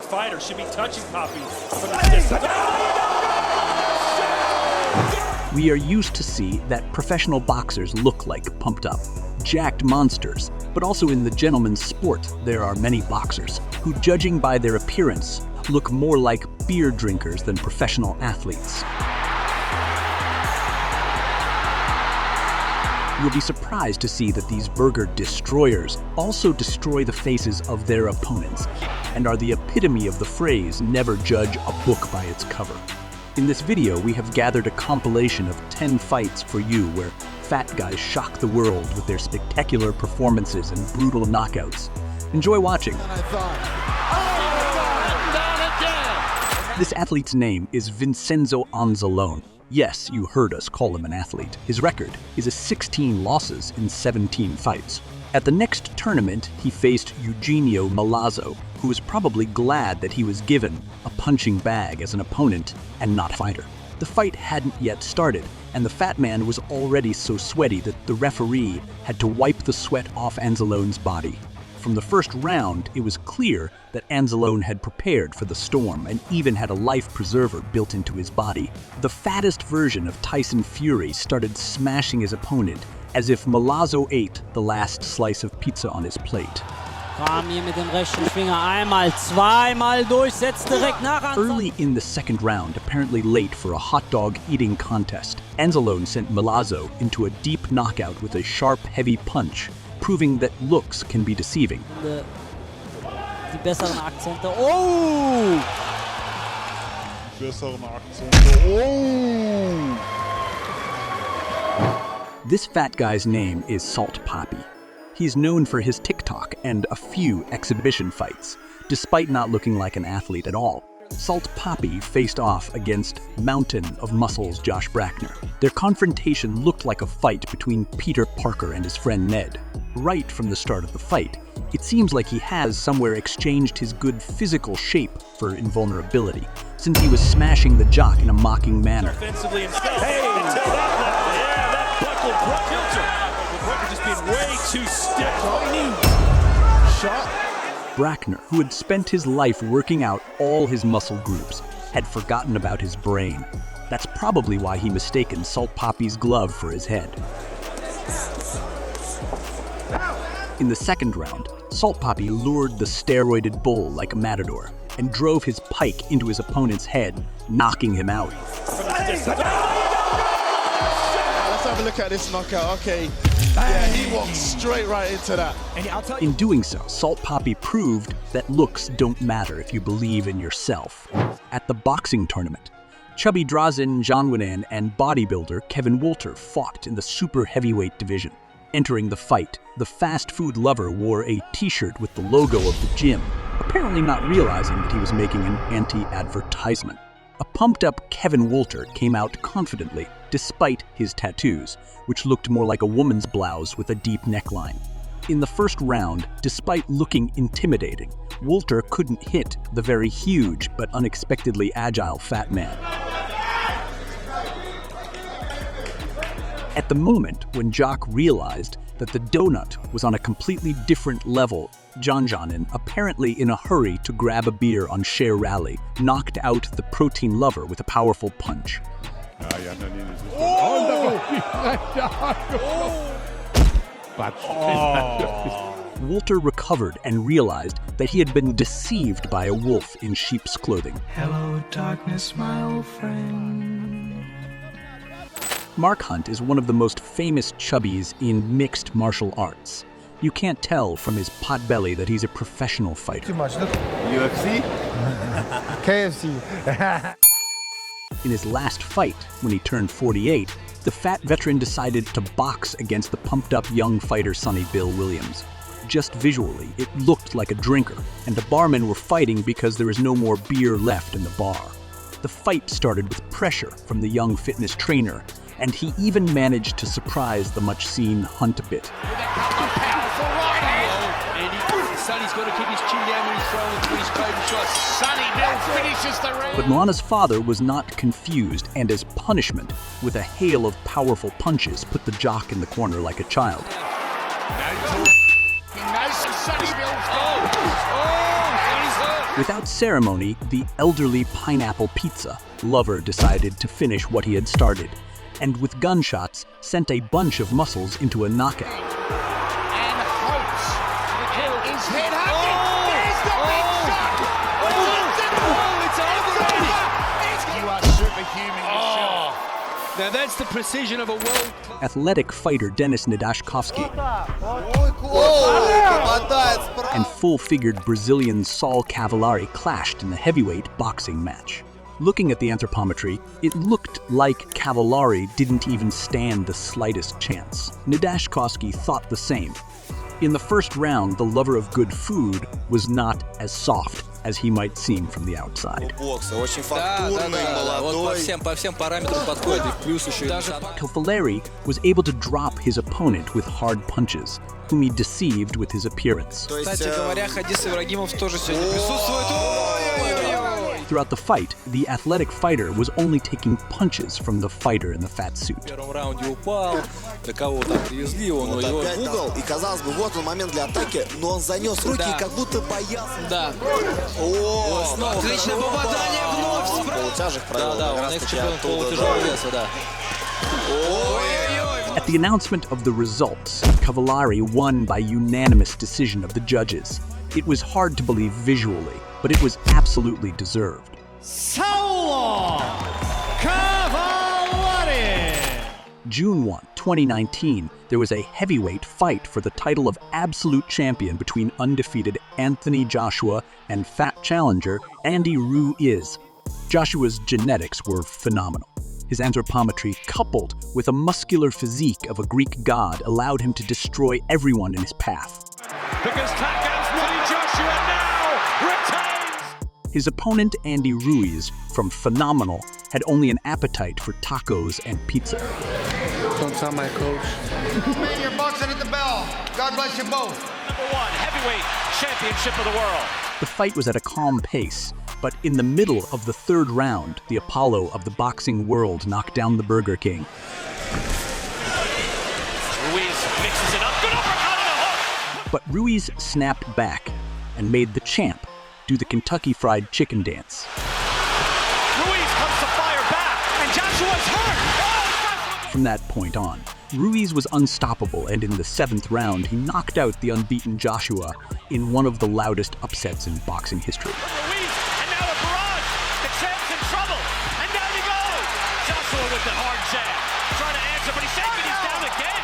fighter should be touching Papi from the distance. We are used to see that professional boxers look like pumped up, jacked monsters, but also in the gentleman's sport there are many boxers who, judging by their appearance, look more like beer drinkers than professional athletes. You'll be surprised to see that these burger destroyers also destroy the faces of their opponents and are the epitome of the phrase, never judge a book by its cover. In this video, we have gathered a compilation of 10 fights for you where fat guys shock the world with their spectacular performances and brutal knockouts. Enjoy watching. This athlete's name is Vincenzo Anzalone. Yes, you heard us call him an athlete. His record is 16 losses in 17 fights. At the next tournament, he faced Eugenio Milazo, who was probably glad that he was given a punching bag as an opponent and not a fighter. The fight hadn't yet started, and the fat man was already so sweaty that the referee had to wipe the sweat off Anzalone's body. From the first round, it was clear that Anzalone had prepared for the storm and even had a life preserver built into his body. The fattest version of Tyson Fury started smashing his opponent as if Milazo ate the last slice of pizza on his plate. Early in the second round, apparently late for a hot dog eating contest, Anzalone sent Milazo into a deep knockout with a sharp, heavy punch, proving that looks can be deceiving. This fat guy's name is Salt Papi. He's known for his TikTok and a few exhibition fights, despite not looking like an athlete at all. Salt Papi faced off against Mountain of Muscles Josh Brackner. Their confrontation looked like a fight between Peter Parker and his friend Ned. Right from the start of the fight, it seems like he has somewhere exchanged his good physical shape for invulnerability, since he was smashing the jock in a mocking manner. Offensively and stealth. Hey, until that level. Yeah, that buckle Brackner just being way too stiff. Shot. Brackner, who had spent his life working out all his muscle groups, had forgotten about his brain. That's probably why he mistaken Salt Papi's glove for his head. In the second round, Salt Papi lured the steroided bull like a matador and drove his pike into his opponent's head, knocking him out. Let's have a look at this knockout. Okay, yeah, he walked straight right into that. In doing so, Salt Papi proved that looks don't matter if you believe in yourself. At the boxing tournament, chubby Drazen Winan and bodybuilder Kevin Wolter fought in the super heavyweight division. Entering the fight, the fast food lover wore a t-shirt with the logo of the gym, apparently not realizing that he was making an anti-advertisement. A pumped-up Kevin Wolter came out confidently, despite his tattoos, which looked more like a woman's blouse with a deep neckline. In the first round, despite looking intimidating, Wolter couldn't hit the very huge but unexpectedly agile fat man. At the moment when Jock realized that the donut was on a completely different level, Janjanin, apparently in a hurry to grab a beer on Share Rally, knocked out the protein lover with a powerful punch. Wolter recovered and realized that he had been deceived by a wolf in sheep's clothing. Hello, darkness, my old friend. Mark Hunt is one of the most famous chubbies in mixed martial arts. You can't tell from his pot belly that he's a professional fighter. Too much. Look. UFC? KFC. In his last fight, when he turned 48, the fat veteran decided to box against the pumped-up young fighter Sonny Bill Williams. Just visually, it looked like a drinker, and the barmen were fighting because there was no more beer left in the bar. The fight started with pressure from the young fitness trainer, and he even managed to surprise the much-seen Hunt a bit. Sonny's got to keep his chin down when he's throwing through his clothing shots. Sonny Bill finishes the round. But Milana's father was not confused, and as punishment, with a hail of powerful punches, put the jock in the corner like a child. Without ceremony, the elderly pineapple pizza lover decided to finish what he had started, and with gunshots, sent a bunch of muscles into a knockout. And hopes the kill is hit. There's the big shot. It's over. You are superhuman, Michelle. Now that's the precision of a world. Athletic fighter Denis Nadashkovski and full-figured Brazilian Saul Cavalari clashed in the heavyweight boxing match. Looking at the anthropometry, it looked like Cavalari didn't even stand the slightest chance. Nadashkovski thought the same. In the first round, the lover of good food was not as soft as he might seem from the outside. Cavalari was able to drop his opponent with hard punches, whom he deceived with his appearance. Throughout the fight, the athletic fighter was only taking punches from the fighter in the fat suit. At the announcement of the results, Cavalari won by unanimous decision of the judges. It was hard to believe visually, but it was absolutely deserved. Saulo Cavalari! June 1, 2019, there was a heavyweight fight for the title of absolute champion between undefeated Anthony Joshua and fat challenger Andy Ruiz. Joshua's genetics were phenomenal. His anthropometry, coupled with a muscular physique of a Greek god, allowed him to destroy everyone in his path. Because Anthony Joshua now retains! His opponent, Andy Ruiz, from Phenomenal, had only an appetite for tacos and pizza. Don't tell my coach. Man, you're boxing at the bell. God bless you both. #1 heavyweight championship of the world. The fight was at a calm pace, but in the middle of the third round, the Apollo of the boxing world knocked down the Burger King. Ruiz mixes it up. Good uppercut and a hook! But Ruiz snapped back and made the champ do the Kentucky Fried Chicken dance. Ruiz comes to fire back, and Joshua's hurt! From that point on, Ruiz was unstoppable, and in the 7th round, he knocked out the unbeaten Joshua in one of the loudest upsets in boxing history. Ruiz, and now a barrage! The champ's in trouble, and down he goes! Joshua with the hard jab, trying to answer, but he's shaking, he's down again!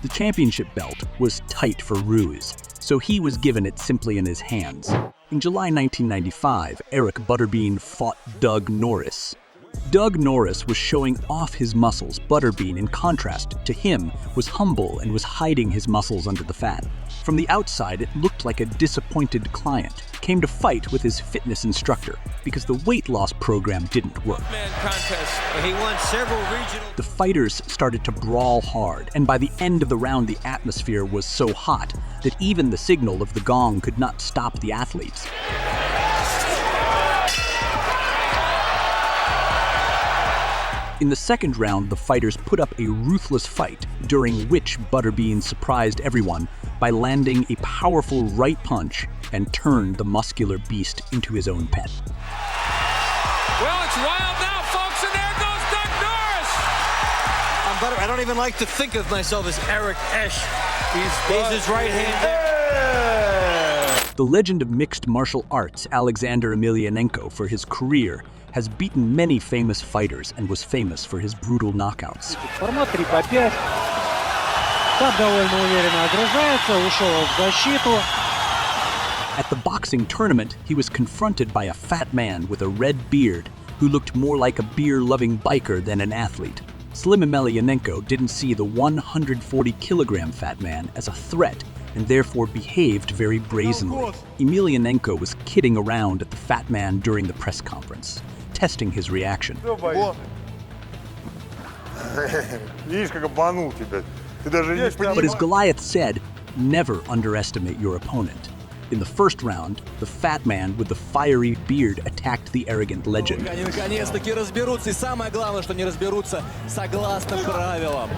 The championship belt was tight for Ruiz, so he was given it simply in his hands. In July 1995, Eric Butterbean fought Doug Norris. Doug Norris was showing off his muscles. Butterbean, in contrast to him, was humble and was hiding his muscles under the fat. From the outside, it looked like a disappointed client came to fight with his fitness instructor because the weight loss program didn't work. He won several regional. The fighters started to brawl hard, and by the end of the round, the atmosphere was so hot that even the signal of the gong could not stop the athletes. In the second round, the fighters put up a ruthless fight, during which Butterbean surprised everyone by landing a powerful right punch and turned the muscular beast into his own pet. Well, it's wild now, folks, and there goes Doug Norris! I don't even like to think of myself as Eric Esch. He's his right hand there. The legend of mixed martial arts, Alexander Emelianenko, for his career, has beaten many famous fighters and was famous for his brutal knockouts. Формат 3 по 5. Там довольно уверенно огрызается, ушел в защиту. At the boxing tournament, he was confronted by a fat man with a red beard who looked more like a beer-loving biker than an athlete. Slim Emelianenko didn't see the 140-kilogram fat man as a threat and therefore behaved very brazenly. Emelianenko was kidding around at the fat man during the press conference, testing his reaction. But as Goliath said, never underestimate your opponent. In the first round, the fat man with the fiery beard attacked the arrogant legend. Они наконец-таки разберутся, и самое главное, что не разберутся согласно правилам.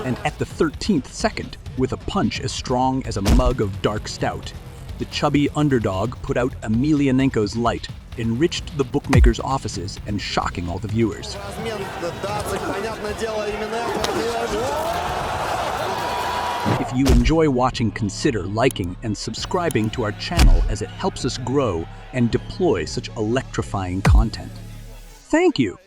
And at the 13th second, with a punch as strong as a mug of dark stout, the chubby underdog put out Emelianenko's light, enriched the bookmakers' offices, and shocking all the viewers. If you enjoy watching, consider liking and subscribing to our channel, as it helps us grow and deploy such electrifying content. Thank you!